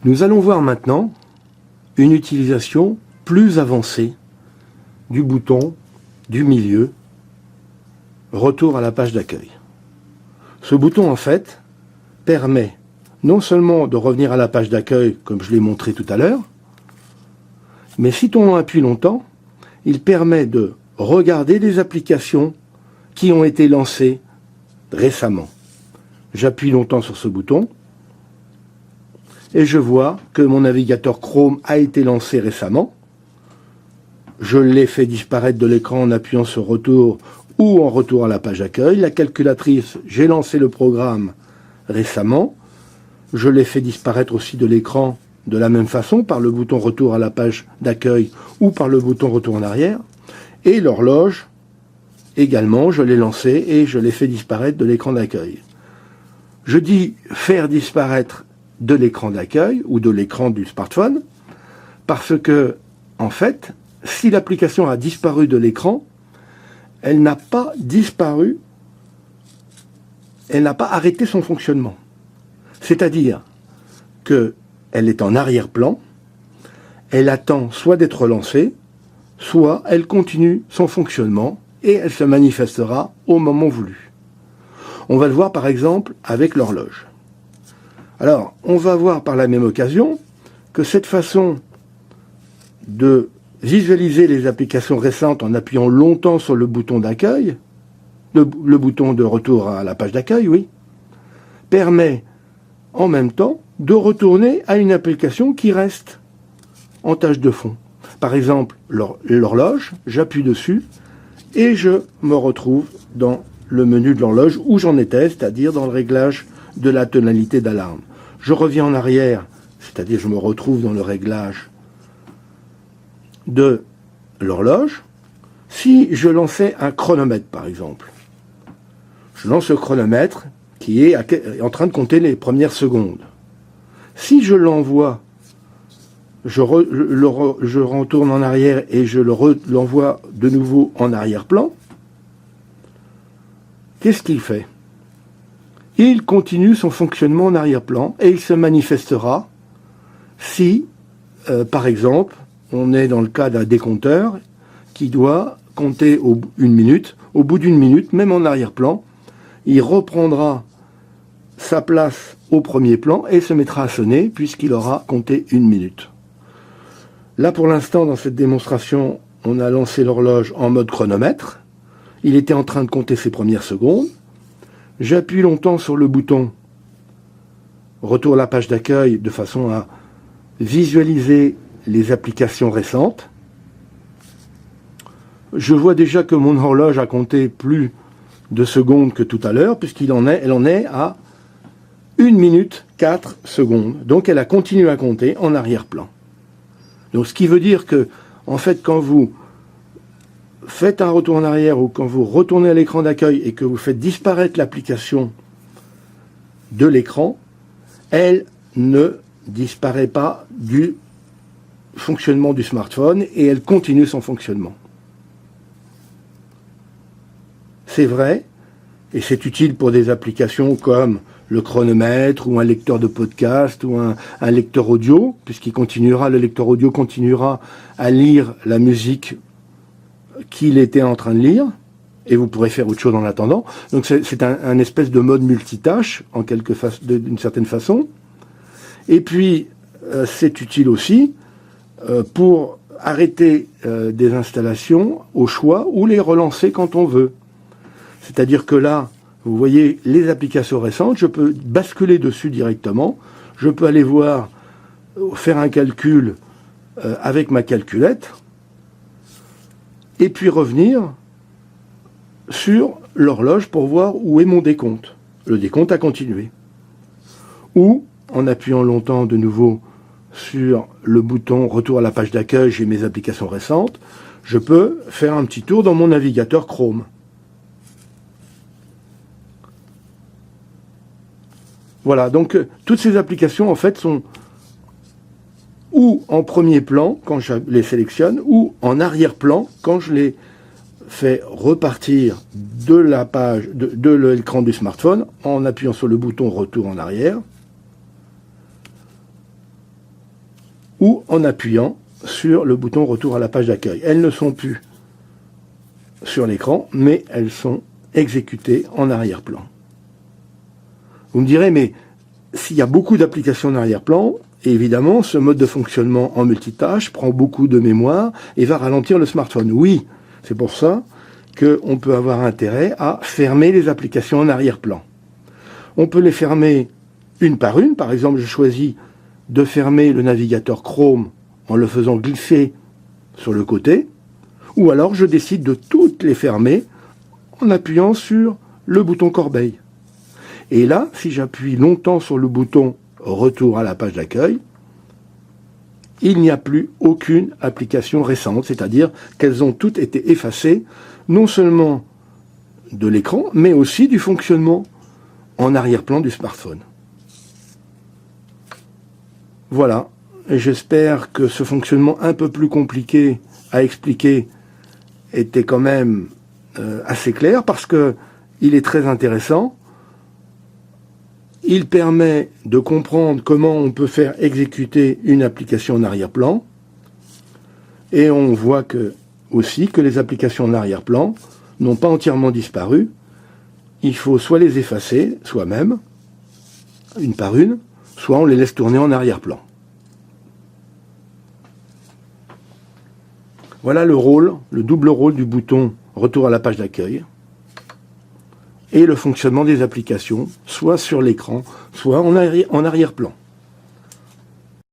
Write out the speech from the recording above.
Nous allons voir maintenant une utilisation plus avancée du bouton du milieu, retour à la page d'accueil. Ce bouton, en fait, permet non seulement de revenir à la page d'accueil, comme je l'ai montré tout à l'heure, mais si on appuie longtemps, il permet de regarder des applications qui ont été lancées récemment. J'appuie longtemps sur ce bouton et je vois que mon navigateur Chrome a été lancé récemment. Je l'ai fait disparaître de l'écran en appuyant sur retour ou en retour à la page d'accueil. La calculatrice, j'ai lancé le programme récemment. Je l'ai fait disparaître aussi de l'écran de la même façon par le bouton retour à la page d'accueil ou par le bouton retour en arrière. Et l'horloge, également, je l'ai lancé et je l'ai fait disparaître de l'écran d'accueil. Je dis faire disparaître de l'écran d'accueil ou de l'écran du smartphone parce que, en fait, si l'application a disparu de l'écran, elle n'a pas disparu, elle n'a pas arrêté son fonctionnement. C'est-à-dire qu'elle est en arrière-plan, elle attend soit d'être relancée, soit elle continue son fonctionnement et elle se manifestera au moment voulu. On va le voir par exemple avec l'horloge. Alors, on va voir par la même occasion que cette façon de visualiser les applications récentes en appuyant longtemps sur le bouton d'accueil, le bouton de retour à la page d'accueil, oui, permet en même temps de retourner à une application qui reste en tâche de fond. Par exemple, l'horloge, j'appuie dessus et je me retrouve dans le menu de l'horloge où j'en étais, c'est-à-dire dans le réglage de la tonalité d'alarme. Je reviens en arrière, c'est-à-dire je me retrouve dans le réglage de l'horloge. Si je lançais un chronomètre, par exemple, je lance le chronomètre qui est en train de compter les premières secondes. Si je l'envoie, je retourne en arrière et je l'envoie de nouveau en arrière-plan, qu'est-ce qu'il fait? Il continue son fonctionnement en arrière-plan et il se manifestera si, par exemple, on est dans le cas d'un décompteur qui doit compter une minute. Au bout d'une minute, même en arrière-plan, il reprendra sa place au premier plan et se mettra à sonner puisqu'il aura compté une minute. Là, pour l'instant, dans cette démonstration, on a lancé l'horloge en mode chronomètre. Il était en train de compter ses premières secondes. J'appuie longtemps sur le bouton retour à la page d'accueil de façon à visualiser les applications récentes. Je vois déjà que mon horloge a compté plus de secondes que tout à l'heure, puisqu'elle en est à 1 minute 4 secondes. Donc elle a continué à compter en arrière-plan. Donc ce qui veut dire que, en fait, quand vous faites un retour en arrière ou quand vous retournez à l'écran d'accueil et que vous faites disparaître l'application de l'écran, elle ne disparaît pas du fonctionnement du smartphone et elle continue son fonctionnement. C'est vrai, et c'est utile pour des applications comme le chronomètre ou un lecteur de podcast ou un lecteur audio, le lecteur audio continuera à lire la musique qu'il était en train de lire, et vous pourrez faire autre chose en attendant. Donc c'est un espèce de mode multitâche, d'une certaine façon. Et puis, c'est utile aussi pour arrêter des installations au choix ou les relancer quand on veut. C'est-à-dire que là, vous voyez les applications récentes, je peux basculer dessus directement, je peux aller voir, faire un calcul avec ma calculette, et puis revenir sur l'horloge pour voir où est mon décompte. Le décompte a continué. Ou, en appuyant longtemps de nouveau sur le bouton retour à la page d'accueil, j'ai mes applications récentes, je peux faire un petit tour dans mon navigateur Chrome. Voilà, donc toutes ces applications en fait sont ou en premier plan quand je les sélectionne, ou en arrière-plan quand je les fais repartir de la page, de l'écran du smartphone en appuyant sur le bouton retour en arrière. ou en appuyant sur le bouton retour à la page d'accueil. Elles ne sont plus sur l'écran, mais elles sont exécutées en arrière-plan. Vous me direz, mais s'il y a beaucoup d'applications en arrière-plan, évidemment, ce mode de fonctionnement en multitâche prend beaucoup de mémoire et va ralentir le smartphone. Oui, c'est pour ça qu'on peut avoir intérêt à fermer les applications en arrière-plan. On peut les fermer une par une. Par exemple, je choisis de fermer le navigateur Chrome en le faisant glisser sur le côté, ou alors je décide de toutes les fermer en appuyant sur le bouton corbeille. Et là, si j'appuie longtemps sur le bouton retour à la page d'accueil, il n'y a plus aucune application récente, c'est-à-dire qu'elles ont toutes été effacées, non seulement de l'écran, mais aussi du fonctionnement en arrière-plan du smartphone. Voilà, et j'espère que ce fonctionnement un peu plus compliqué à expliquer était quand même assez clair, parce que il est très intéressant. Il permet de comprendre comment on peut faire exécuter une application en arrière-plan. Et on voit aussi que les applications en arrière-plan n'ont pas entièrement disparu. Il faut soit les effacer soi-même, une par une, soit on les laisse tourner en arrière-plan. Voilà le double rôle du bouton retour à la page d'accueil et le fonctionnement des applications, soit sur l'écran, soit en arrière-plan.